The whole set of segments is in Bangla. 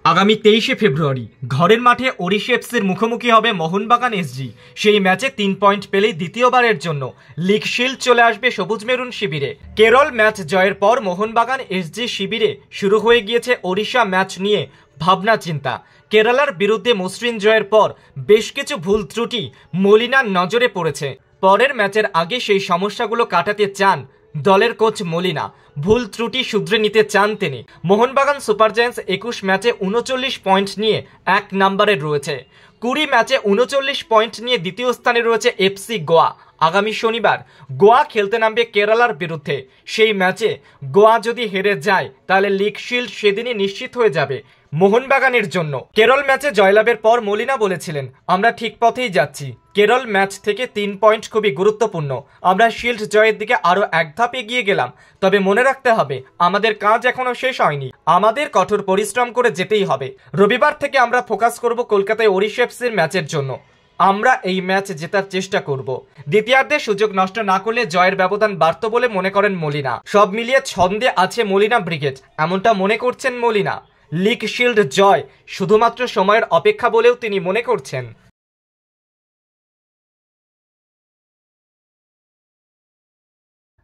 আগামী 23শে ফেব্রুয়ারি ঘরের মাঠে ওড়িশা এফসির মুখোমুখি হবে মোহনবাগান এসজি। সেই ম্যাচে 3 পয়েন্ট পেলেই দ্বিতীয়বারের জন্য লিগ শিল্ড চলে আসবে সবুজ মেরুন শিবিরে। কেরল ম্যাচ জয়ের পর মোহনবাগান এসজি শিবিরে শুরু হয়ে গিয়েছে ওড়িশা ম্যাচ নিয়ে ভাবনা চিন্তা। কেরালার বিরুদ্ধে মসৃণ জয়ের পর বেশ কিছু ভুল ত্রুটি মলিনার নজরে পড়েছে। পরের ম্যাচের আগে সেই সমস্যাগুলো কাটাতে চান দলের কোচ মলিনা। ভুল ত্রুটি শুধরে নিতে চান তিনি। মোহনবাগান সুপার জায়ান্টস 21 ম্যাচে 39 পয়েন্ট নিয়ে 1 নম্বরে রয়েছে। 20 ম্যাচে 39 পয়েন্ট নিয়ে দ্বিতীয় স্থানে রয়েছে এফসি গোয়া। আগামী শনিবার গোয়া খেলতে নামবে কেরালার বিরুদ্ধে। সেই ম্যাচে গোয়া যদি হেরে যায় তাহলে লিগ শিল্ড সেদিনই নিশ্চিত হয়ে যাবে মোহনবাগানের জন্য। কেরল ম্যাচে জয়লাভের পর মলিনা বলেছিলেন, আমরা ঠিক পথেই যাচ্ছি। কেরল ম্যাচ থেকে 3 পয়েন্ট খুবই গুরুত্বপূর্ণ। আমরা শিল্ড জয়ের দিকে আরো এক ধাপ এগিয়ে গেলাম। তবে মনে রাখতে হবে, আমাদের কাজ এখনো শেষ হয়নি। আমাদের কঠোর পরিশ্রম করে যেতেই হবে। রবিবার থেকে আমরা ফোকাস করব কলকাতায় ওড়িশা এফসির ম্যাচের জন্য। আমরা এই ম্যাচ জেতার চেষ্টা করব। দ্বিতীয়ার্ধে সুযোগ নষ্ট না করলে জয়ের ব্যবধান বাড়ত বলে মনে করেন মলিনা। সব মিলিয়ে ছন্দে আছে মলিনা ব্রিগেড, এমনটা মনে করছেন মলিনা। লিগ শিল্ড জয় শুধুমাত্র সময়ের অপেক্ষা বলেও তিনি মনে করছেন।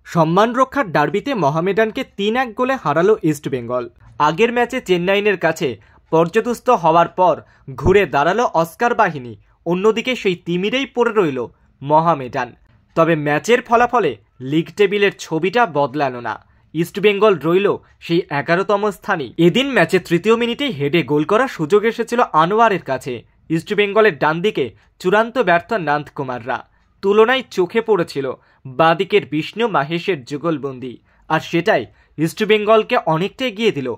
সম্মান রক্ষার ডার্বিতে মোহামেডানকে 3-1 গোলে হারালো ইস্টবেঙ্গল। আগের ম্যাচে চেন্নাইয়ের কাছে পর্যদস্ত হওয়ার পর ঘুরে দাঁড়ালো অস্কার বাহিনী। অন্যদিকে সেই তিমিরেই পড়ে রইল মোহামেডান। তবে ম্যাচের ফলাফলে লিগ টেবিলের ছবিটা বদলালো না। ইস্টবেঙ্গল রইল সেই 11তম স্থানে। এদিন ম্যাচে 3য় মিনিটেই হেডে গোল করার সুযোগ এসেছিল আনোয়ারের কাছে। ইস্টবেঙ্গলের ডান দিকে চূড়ান্ত ব্যর্থ নন্দকুমাররা। তুলনায় চোখে পড়েছিল বাঁদিকের বিষ্ণু মাহেশের যুগলবন্দি, আর সেটাই ইস্টবেঙ্গলকে অনেকটা এগিয়ে দিল।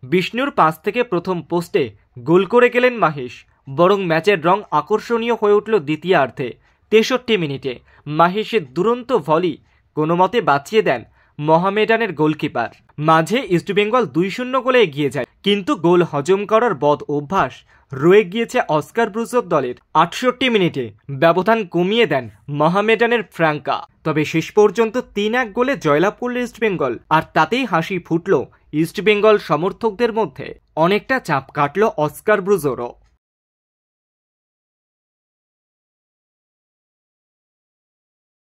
বিষ্ণুর পাস থেকে প্রথম পোস্টে গোল করে গেলেন মাহেশ। বরং ম্যাচের রং আকর্ষণীয় হয়ে উঠল দ্বিতীয়ার্ধে। 63 মিনিটে মাহেশের দুরন্ত ভলি কোনো মতে বাঁচিয়ে দেন মোহামেডানের গোলকিপার। মাঝে ইস্টবেঙ্গল 2-0 গোলে এগিয়ে যায়, কিন্তু গোল হজম করার বদ অভ্যাস রয়ে গিয়েছে অস্কার ব্রুজোর দলের। 68 মিনিটে ব্যবধান কমিয়ে দেন মোহামেডানের ফ্র্যাঙ্কা। তবে শেষ পর্যন্ত 3-1 গোলে জয়লাভ করল ইস্টবেঙ্গল, আর তাতেই হাসি ফুটল ইস্টবেঙ্গল সমর্থকদের মধ্যে। অনেকটা চাপ কাটল অস্কার ব্রুজোরও।